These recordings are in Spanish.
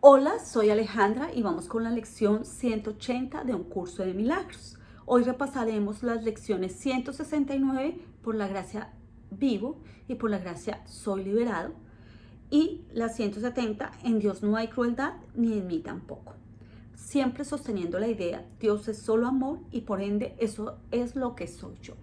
Hola, soy Alejandra y vamos con la lección 180 de un curso de milagros. Hoy repasaremos las lecciones 169 por la gracia vivo y por la gracia soy liberado, y la 170 en Dios no hay crueldad ni en mí tampoco. Siempre sosteniendo la idea, Dios es solo amor y por ende eso es lo que soy yo.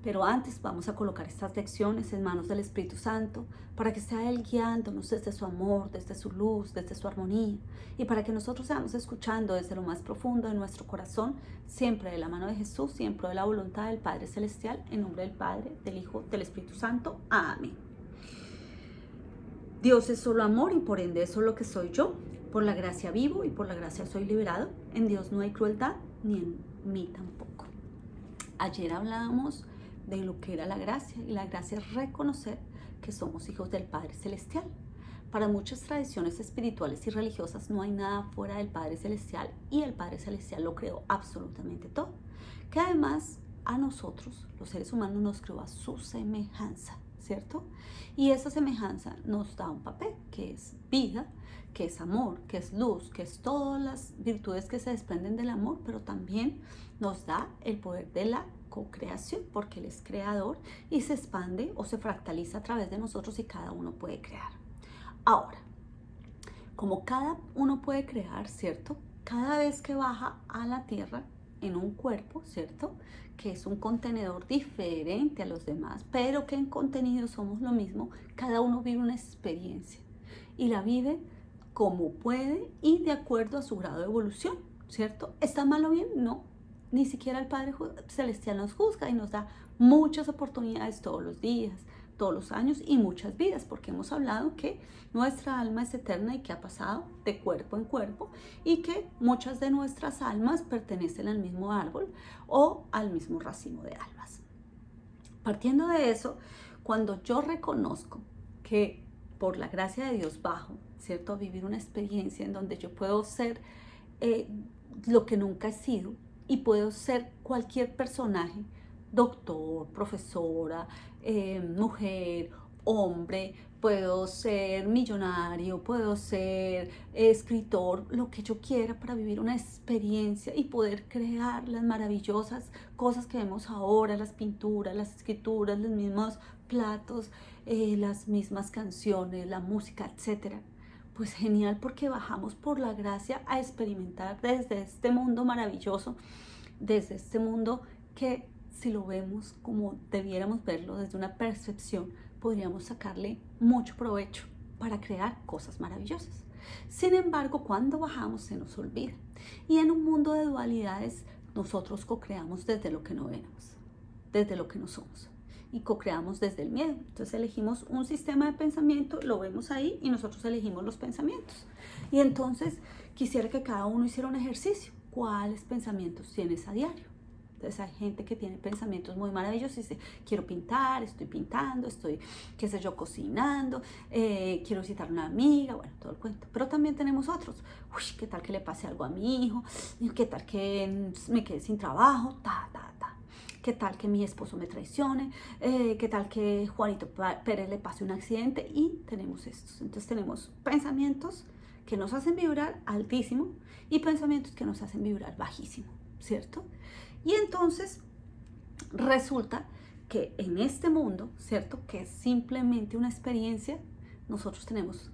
Pero antes vamos a colocar estas lecciones en manos del Espíritu Santo para que sea Él guiándonos desde su amor, desde su luz, desde su armonía, y para que nosotros seamos escuchando desde lo más profundo de nuestro corazón, siempre de la mano de Jesús, siempre de la voluntad del Padre Celestial, en nombre del Padre, del Hijo, del Espíritu Santo. Amén. Dios es solo amor y por ende eso es lo que soy yo. Por la gracia vivo y por la gracia soy liberado. En Dios no hay crueldad ni en mí tampoco. Ayer hablábamos de lo que era la gracia, y la gracia es reconocer que somos hijos del Padre Celestial. Para muchas tradiciones espirituales y religiosas no hay nada fuera del Padre Celestial, y el Padre Celestial lo creó absolutamente todo. Que además a nosotros, los seres humanos, nos creó a su semejanza, ¿cierto? Y esa semejanza nos da un papel, que es vida, que es amor, que es luz, que es todas las virtudes que se desprenden del amor, pero también nos da el poder de la co-creación, porque Él es creador y se expande o se fractaliza a través de nosotros y cada uno puede crear. Ahora, como cada uno puede crear, ¿cierto? Cada vez que baja a la tierra en un cuerpo, ¿cierto? Que es un contenedor diferente a los demás, pero que en contenido somos lo mismo, cada uno vive una experiencia y la vive como puede y de acuerdo a su grado de evolución, ¿cierto? ¿Está mal o bien? No. Ni siquiera el Padre Celestial nos juzga y nos da muchas oportunidades todos los días, todos los años y muchas vidas, porque hemos hablado que nuestra alma es eterna y que ha pasado de cuerpo en cuerpo, y que muchas de nuestras almas pertenecen al mismo árbol o al mismo racimo de almas. Partiendo de eso, cuando yo reconozco que por la gracia de Dios bajo, ¿cierto?, a vivir una experiencia en donde yo puedo ser lo que nunca he sido, y puedo ser cualquier personaje, doctor, profesora, mujer, hombre, puedo ser millonario, puedo ser escritor, lo que yo quiera, para vivir una experiencia y poder crear las maravillosas cosas que vemos ahora, las pinturas, las escrituras, los mismos platos, las mismas canciones, la música, etcétera. Pues genial, porque bajamos por la gracia a experimentar desde este mundo maravilloso, desde este mundo que, si lo vemos como debiéramos verlo, desde una percepción, podríamos sacarle mucho provecho para crear cosas maravillosas. Sin embargo, cuando bajamos se nos olvida, y en un mundo de dualidades nosotros co-creamos desde lo que no vemos, desde lo que no somos, y co-creamos desde el miedo. Entonces elegimos un sistema de pensamiento, lo vemos ahí, y nosotros elegimos los pensamientos. Y entonces quisiera que cada uno hiciera un ejercicio. ¿Cuáles pensamientos tienes a diario? Entonces hay gente que tiene pensamientos muy maravillosos y dice: quiero pintar, estoy pintando, estoy, qué sé yo, cocinando, quiero visitar a una amiga, bueno, todo el cuento. Pero también tenemos otros: uy, ¿qué tal que le pase algo a mi hijo? ¿Qué tal que me quede sin trabajo? ¿Qué tal que mi esposo me traicione? ¿Qué tal que Juanito Pérez le pase un accidente? Y tenemos estos. Entonces tenemos pensamientos que nos hacen vibrar altísimo y pensamientos que nos hacen vibrar bajísimo, ¿cierto? Y entonces resulta que en este mundo, ¿cierto?, que es simplemente una experiencia, nosotros tenemos,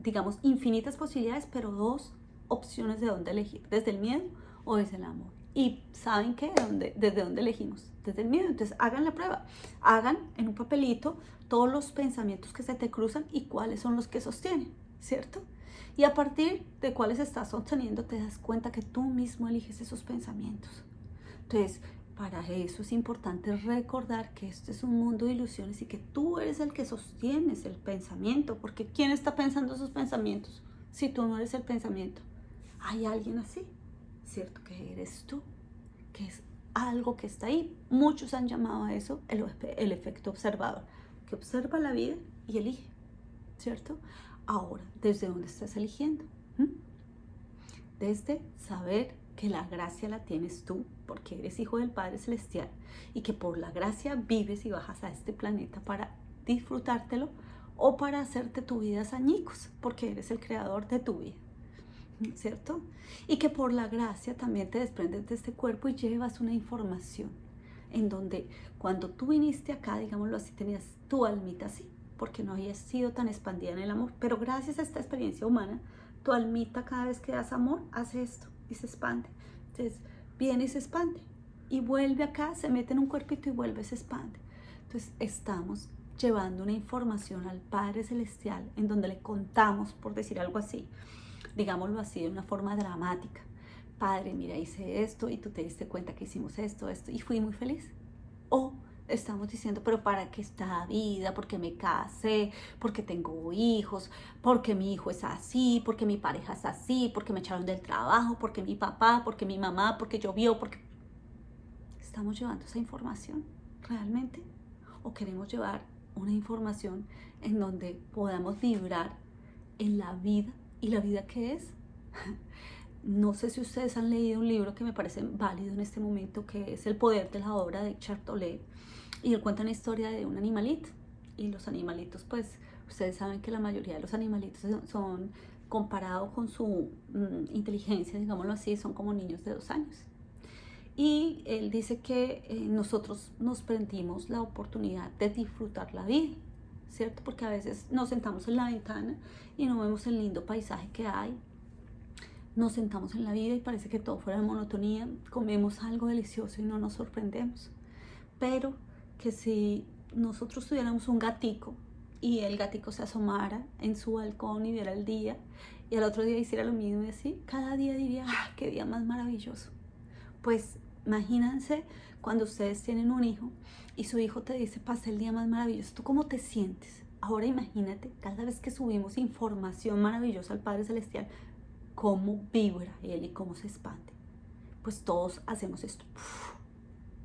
digamos, infinitas posibilidades, pero dos opciones de dónde elegir: desde el miedo o desde el amor. Y ¿saben qué? ¿Desde dónde elegimos? Desde el miedo. Entonces hagan la prueba, hagan en un papelito todos los pensamientos que se te cruzan y cuáles son los que sostienen, ¿cierto? Y a partir de cuáles estás sosteniendo, te das cuenta que tú mismo eliges esos pensamientos. Entonces, para eso es importante recordar que este es un mundo de ilusiones y que tú eres el que sostienes el pensamiento, porque ¿quién está pensando esos pensamientos si tú no eres el pensamiento? Hay alguien así, ¿cierto? Que eres tú, que es algo que está ahí. Muchos han llamado a eso el efecto observador, que observa la vida y elige, ¿cierto? Ahora, ¿desde dónde estás eligiendo? Desde saber que la gracia la tienes tú, porque eres hijo del Padre Celestial, y que por la gracia vives y bajas a este planeta para disfrutártelo, o para hacerte tu vida añicos, porque eres el creador de tu vida, ¿cierto? Y que por la gracia también te desprendes de este cuerpo y llevas una información en donde cuando tú viniste acá, digámoslo así, tenías tu almita así, porque no habías sido tan expandida en el amor, pero gracias a esta experiencia humana, tu almita cada vez que das amor, hace esto y se expande. Entonces viene y se expande y vuelve acá, se mete en un cuerpito y vuelve y se expande. Entonces estamos llevando una información al Padre Celestial en donde le contamos, por decir algo así, digámoslo así, de una forma dramática. Padre, mira, hice esto y tú te diste cuenta que hicimos esto y fui muy feliz. O estamos diciendo, pero ¿para qué esta vida? ¿Porque me casé? ¿Porque tengo hijos? ¿Porque mi hijo es así? ¿Porque mi pareja es así? ¿Porque me echaron del trabajo? ¿Porque mi papá? ¿Porque mi mamá? ¿Porque llovió? ¿Porque estamos llevando esa información realmente? ¿O queremos llevar una información en donde podamos vibrar en la vida? ¿Y la vida qué es? No sé si ustedes han leído un libro que me parece válido en este momento, que es El poder de la obra de Eckhart Tolle, y él cuenta una historia de un animalito, y los animalitos, pues ustedes saben que la mayoría de los animalitos son comparados con su inteligencia, digámoslo así, son como niños de 2 años. Y él dice que nosotros nos prendimos la oportunidad de disfrutar la vida, ¿cierto? Porque a veces nos sentamos en la ventana y no vemos el lindo paisaje que hay. Nos sentamos en la vida y parece que todo fuera de monotonía. Comemos algo delicioso y no nos sorprendemos. Pero que si nosotros tuviéramos un gatico y el gatico se asomara en su balcón y viera el día, y al otro día hiciera lo mismo y así, cada día diría, ¡ah, qué día más maravilloso! Pues imagínense cuando ustedes tienen un hijo y su hijo te dice, pasé el día más maravilloso, ¿tú cómo te sientes? Ahora imagínate, cada vez que subimos información maravillosa al Padre Celestial, cómo vibra él y cómo se expande. Pues todos hacemos esto,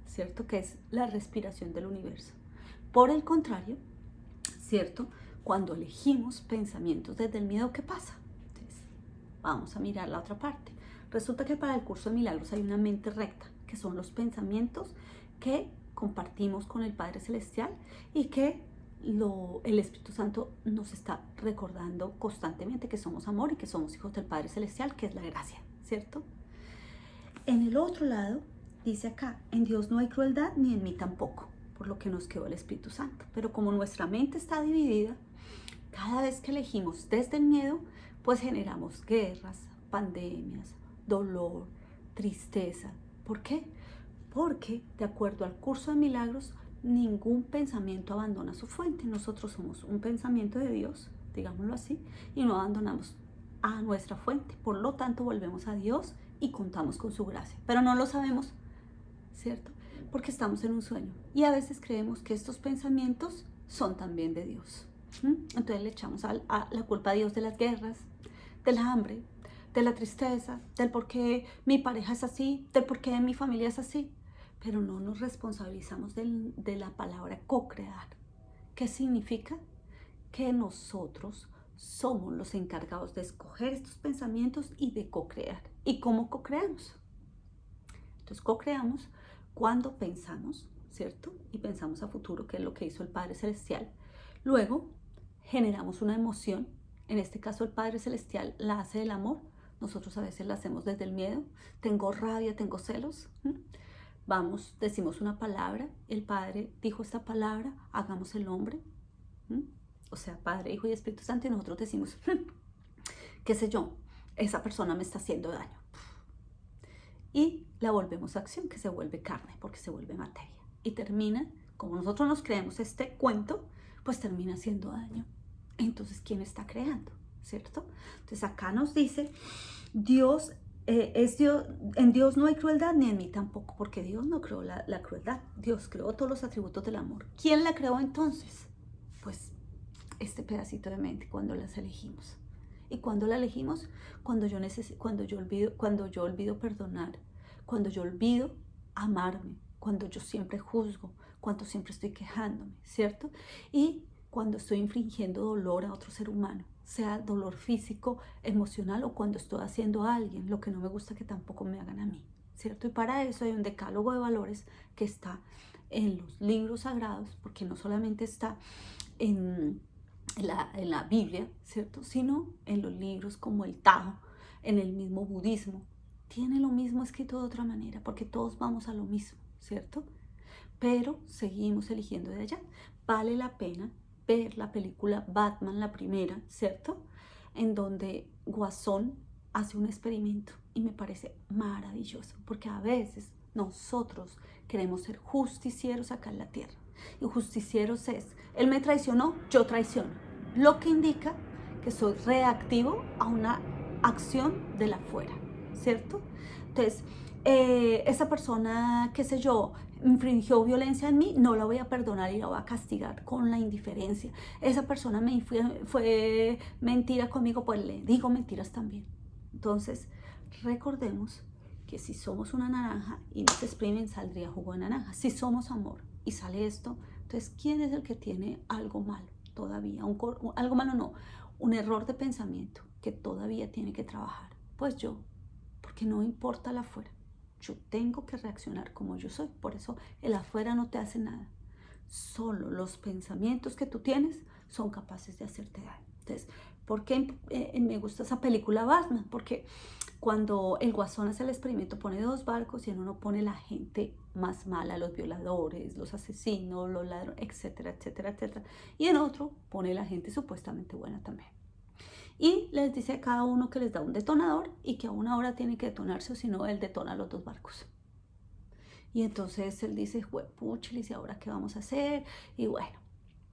¿cierto? Que es la respiración del universo. Por el contrario, ¿cierto? Cuando elegimos pensamientos desde el miedo, ¿qué pasa? Entonces, vamos a mirar la otra parte. Resulta que para el curso de milagros hay una mente recta, que son los pensamientos que compartimos con el Padre Celestial y que el Espíritu Santo nos está recordando constantemente que somos amor y que somos hijos del Padre Celestial, que es la gracia, ¿cierto? En el otro lado, dice acá, en Dios no hay crueldad ni en mí tampoco, por lo que nos quedó el Espíritu Santo. Pero como nuestra mente está dividida, cada vez que elegimos desde el miedo, pues generamos guerras, pandemias, dolor, tristeza. ¿Por qué? Porque, de acuerdo al curso de milagros, ningún pensamiento abandona su fuente. Nosotros somos un pensamiento de Dios, digámoslo así, y no abandonamos a nuestra fuente. Por lo tanto, volvemos a Dios y contamos con su gracia. Pero no lo sabemos, ¿cierto? Porque estamos en un sueño. Y a veces creemos que estos pensamientos son también de Dios. Entonces le echamos la culpa a Dios de las guerras, del hambre, de la tristeza, del por qué mi pareja es así, del por qué mi familia es así. Pero no nos responsabilizamos de la palabra co-crear. ¿Qué significa? Que nosotros somos los encargados de escoger estos pensamientos y de co-crear. ¿Y cómo co-creamos? Entonces co-creamos cuando pensamos, ¿cierto? Y pensamos a futuro, que es lo que hizo el Padre Celestial. Luego generamos una emoción. En este caso el Padre Celestial la hace del amor. Nosotros a veces la hacemos desde el miedo. Tengo rabia, tengo celos. Vamos, decimos una palabra. El Padre dijo esta palabra, hagamos el hombre. O sea, Padre, Hijo y Espíritu Santo, y nosotros decimos, qué sé yo, esa persona me está haciendo daño. Y la volvemos a acción, que se vuelve carne, porque se vuelve materia. Y termina, como nosotros nos creemos este cuento, pues termina haciendo daño. Entonces, ¿quién está creando? ¿Cierto? Entonces acá nos dice, Dios es Dios, en Dios no hay crueldad, ni en mí tampoco, porque Dios no creó la crueldad. Dios creó todos los atributos del amor. ¿Quién la creó entonces? Pues este pedacito de mente, cuando las elegimos. ¿Y cuando la elegimos? Cuando yo olvido perdonar, cuando yo olvido amarme, cuando yo siempre juzgo, cuando siempre estoy quejándome, ¿cierto? Y cuando estoy infligiendo dolor a otro ser humano, sea dolor físico, emocional, o cuando estoy haciendo a alguien lo que no me gusta que tampoco me hagan a mí, ¿cierto? Y para eso hay un decálogo de valores que está en los libros sagrados, porque no solamente está en en la Biblia, ¿cierto? Sino en los libros como el Tao, en el mismo budismo. Tiene lo mismo escrito de otra manera, porque todos vamos a lo mismo, ¿cierto? Pero seguimos eligiendo de allá. Vale la pena ver la película Batman, la primera, ¿cierto? En donde Guasón hace un experimento y me parece maravilloso, porque a veces nosotros queremos ser justicieros acá en la tierra. Y justicieros es, él me traicionó, yo traiciono. Lo que indica que soy reactivo a una acción de la afuera, ¿cierto? Entonces, esa persona, qué sé yo, infringió violencia en mí, no la voy a perdonar y la voy a castigar con la indiferencia. Esa persona fue mentira conmigo, pues le digo mentiras también. Entonces, recordemos que si somos una naranja y nos exprimen, saldría jugo de naranja. Si somos amor y sale esto, entonces, ¿quién es el que tiene algo malo todavía? Algo malo no, un error de pensamiento que todavía tiene que trabajar. Pues yo, porque no importa el afuera. Yo tengo que reaccionar como yo soy. Por eso el afuera no te hace nada. Solo los pensamientos que tú tienes son capaces de hacerte daño. Entonces, ¿por qué me gusta esa película Batman? Porque cuando el Guasón hace el experimento pone dos barcos y en uno pone la gente más mala, los violadores, los asesinos, los ladrones, etcétera, etcétera, etcétera. Y en otro pone la gente supuestamente buena también. Y les dice a cada uno que les da un detonador y que a una hora tiene que detonarse o si no, él detona los dos barcos. Y entonces él dice, pucha, ¿y ahora qué vamos a hacer? Y bueno,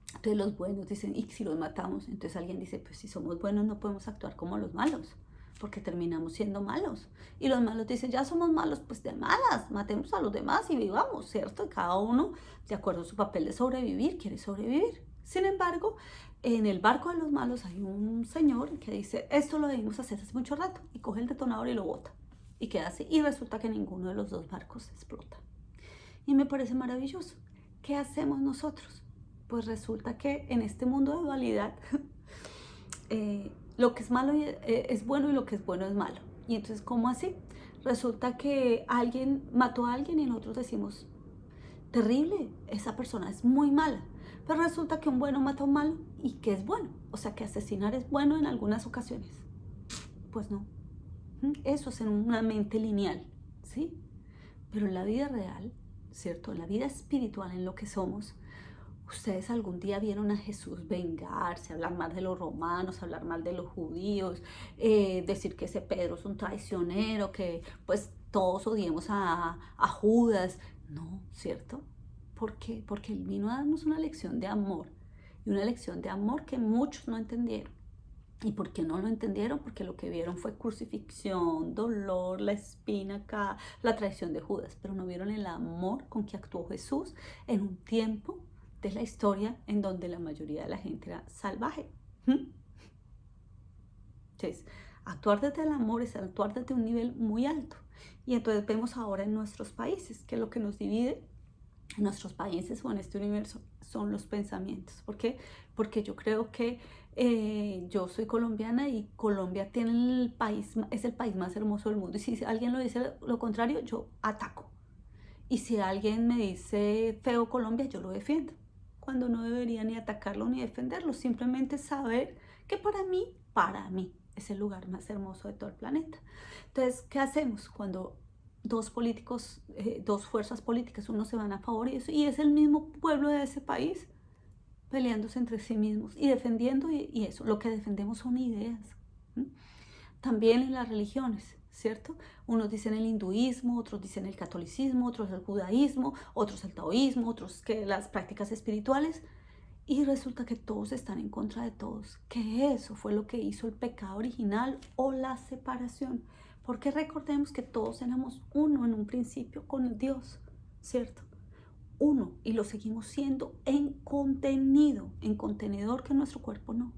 entonces los buenos dicen, ¿y si los matamos? Entonces alguien dice, pues si somos buenos no podemos actuar como los malos, porque terminamos siendo malos. Y los malos dicen, ya somos malos, pues de malas, matemos a los demás y vivamos, ¿cierto? Y cada uno, de acuerdo a su papel de sobrevivir, quiere sobrevivir. Sin embargo, en el barco de los malos hay un señor que dice, esto lo debimos hacer hace mucho rato, y coge el detonador y lo bota. Y queda así, y resulta que ninguno de los dos barcos explota. Y me parece maravilloso. ¿Qué hacemos nosotros? Pues resulta que en este mundo de dualidad, lo que es malo es bueno y lo que es bueno es malo. Y entonces, ¿cómo así? Resulta que alguien mató a alguien y nosotros decimos, terrible, esa persona es muy mala. Pero resulta que un bueno mata a un malo y que es bueno. O sea, que asesinar es bueno en algunas ocasiones. Pues no. Eso es en una mente lineal, ¿sí? Pero en la vida real, ¿cierto? En la vida espiritual, en lo que somos, ustedes algún día vieron a Jesús vengarse, hablar mal de los romanos, hablar mal de los judíos, decir que ese Pedro es un traicionero, que pues todos odiemos a Judas. No, ¿cierto? ¿Por qué? Porque él vino a darnos una lección de amor, y una lección de amor que muchos no entendieron. ¿Y por qué no lo entendieron? Porque lo que vieron fue crucifixión, dolor, la espina acá, la traición de Judas, pero no vieron el amor con que actuó Jesús en un tiempo de la historia en donde la mayoría de la gente era salvaje. Entonces, actuar desde el amor es actuar desde un nivel muy alto. Y entonces vemos ahora en nuestros países que lo que nos divide en nuestros países o en este universo son los pensamientos. ¿Por qué? Porque yo creo que yo soy colombiana y Colombia tiene es el país más hermoso del mundo. Y si alguien lo dice lo contrario, yo ataco. Y si alguien me dice feo Colombia, yo lo defiendo. Cuando no debería ni atacarlo ni defenderlo, simplemente saber que para mí, es el lugar más hermoso de todo el planeta. Entonces, ¿qué hacemos cuando dos políticos, dos fuerzas políticas, unos se van a favor y es el mismo pueblo de ese país peleándose entre sí mismos y defendiendo y eso? Lo que defendemos son ideas. También en las religiones, ¿cierto? Unos dicen el hinduismo, otros dicen el catolicismo, otros el judaísmo, otros el taoísmo, otros que las prácticas espirituales. Y resulta que todos están en contra de todos, que eso fue lo que hizo el pecado original o la separación. Porque recordemos que todos éramos uno en un principio con Dios, ¿cierto? Uno, y lo seguimos siendo en contenido, en contenedor, que nuestro cuerpo no.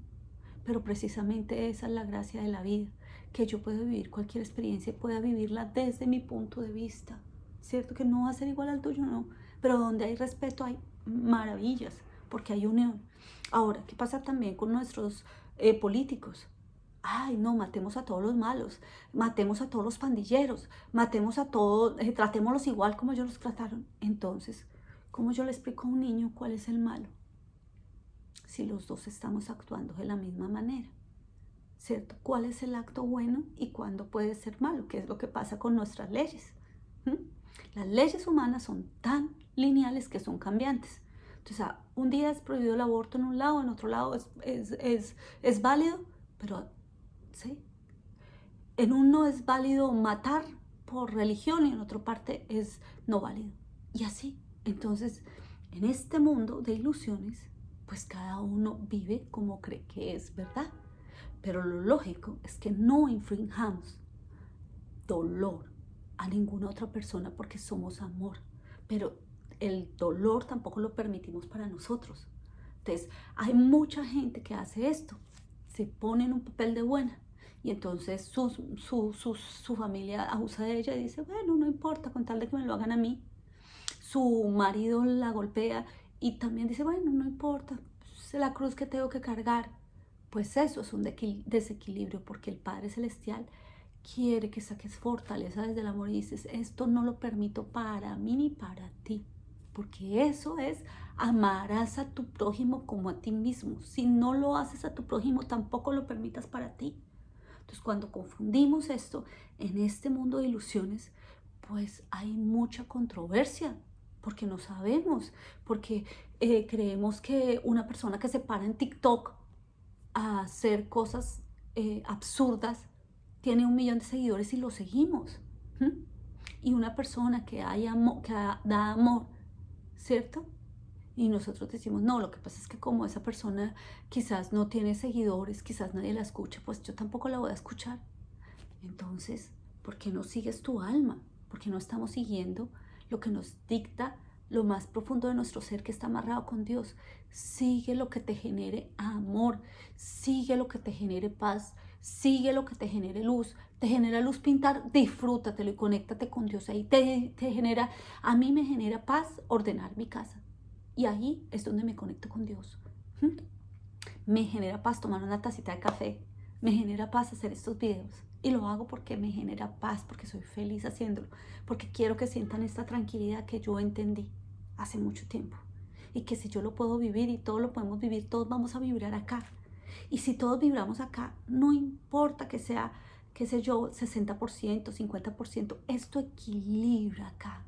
Pero precisamente esa es la gracia de la vida, que yo puedo vivir cualquier experiencia y pueda vivirla desde mi punto de vista, ¿cierto? Que no va a ser igual al tuyo, no, pero donde hay respeto hay maravillas, porque hay unión. Ahora, ¿qué pasa también con nuestros políticos? Ay, no, matemos a todos los malos, matemos a todos los pandilleros, matemos a todos, tratémoslos igual como ellos los trataron. Entonces, ¿cómo yo le explico a un niño cuál es el malo? si los dos estamos actuando de la misma manera, ¿cierto? ¿Cuál es el acto bueno y cuándo puede ser malo? ¿Qué es lo que pasa con nuestras leyes? ¿Mm? Las leyes humanas son tan lineales que son cambiantes. Entonces, un día es prohibido el aborto en un lado, en otro lado es válido, pero ¿sí? En uno es válido matar por religión y en otra parte es no válido. Y así. Entonces, en este mundo de ilusiones, pues cada uno vive como cree que es verdad. Pero lo lógico es que no infringamos dolor a ninguna otra persona porque somos amor. Pero el dolor tampoco lo permitimos para nosotros. Entonces, hay mucha gente que hace esto. Se pone en un papel de buena. Y entonces su familia abusa de ella y dice, bueno, no importa, con tal de que me lo hagan a mí. Su marido la golpea y también dice, bueno, no importa, es la cruz que tengo que cargar. Pues eso es un desequilibrio porque el Padre Celestial quiere que saques fortaleza desde el amor y dices, esto no lo permito para mí ni para ti. Porque eso es, amarás a tu prójimo como a ti mismo. Si no lo haces a tu prójimo, tampoco lo permitas para ti. Entonces, cuando confundimos esto en este mundo de ilusiones, pues hay mucha controversia, porque no sabemos, porque creemos que una persona que se para en TikTok a hacer cosas absurdas tiene 1 millón de seguidores y lo seguimos. Y una persona que da amor, ¿cierto? Y nosotros decimos, no, lo que pasa es que como esa persona quizás no tiene seguidores, quizás nadie la escucha, pues yo tampoco la voy a escuchar. Entonces, ¿por qué no sigues tu alma? ¿Por qué no estamos siguiendo lo que nos dicta lo más profundo de nuestro ser que está amarrado con Dios? Sigue lo que te genere amor, sigue lo que te genere paz, sigue lo que te genere luz. Te genera luz pintar, disfrútatelo y conéctate con Dios. Ahí a mí me genera paz ordenar mi casa. Y ahí es donde me conecto con Dios. Me genera paz tomar una tacita de café. Me genera paz hacer estos videos. Y lo hago porque me genera paz, porque soy feliz haciéndolo. Porque quiero que sientan esta tranquilidad que yo entendí hace mucho tiempo. Y que si yo lo puedo vivir y todos lo podemos vivir, todos vamos a vibrar acá. Y si todos vibramos acá, no importa que sea, qué sé yo, 60%, 50%, esto equilibra acá.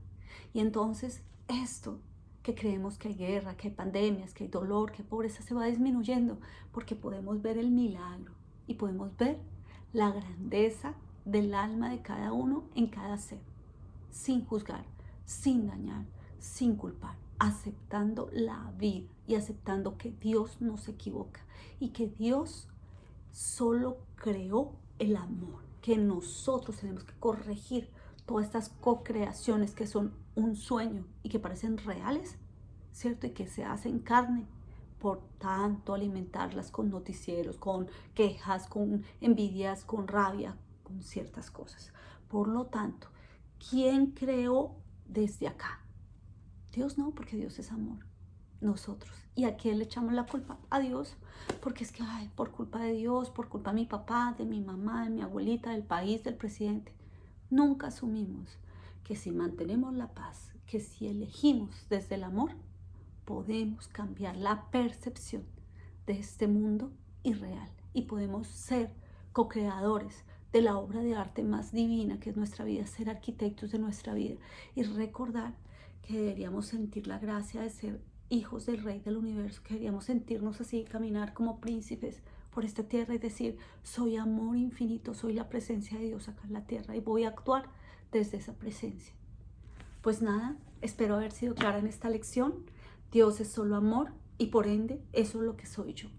Y entonces esto que creemos que hay guerra, que hay pandemias, que hay dolor, que hay pobreza, se va disminuyendo porque podemos ver el milagro y podemos ver la grandeza del alma de cada uno en cada ser, sin juzgar, sin dañar, sin culpar, aceptando la vida y aceptando que Dios no se equivoca y que Dios solo creó el amor, que nosotros tenemos que corregir todas estas co-creaciones que son un sueño y que parecen reales, ¿cierto? Y que se hacen carne por tanto alimentarlas con noticieros, con quejas, con envidias, con rabia, con ciertas cosas. Por lo tanto, ¿quién creó desde acá? Dios no, porque Dios es amor. Nosotros. ¿Y a quién le echamos la culpa? A Dios. Porque es que, ay, por culpa de Dios, por culpa de mi papá, de mi mamá, de mi abuelita, del país, del presidente. Nunca asumimos que si mantenemos la paz, que si elegimos desde el amor, podemos cambiar la percepción de este mundo irreal y podemos ser co-creadores de la obra de arte más divina que es nuestra vida, ser arquitectos de nuestra vida y recordar que deberíamos sentir la gracia de ser hijos del Rey del Universo, que deberíamos sentirnos así, caminar como príncipes por esta tierra y decir, soy amor infinito, soy la presencia de Dios acá en la tierra y voy a actuar desde esa presencia. Pues nada, espero haber sido clara en esta lección. Dios es solo amor y por ende eso es lo que soy yo.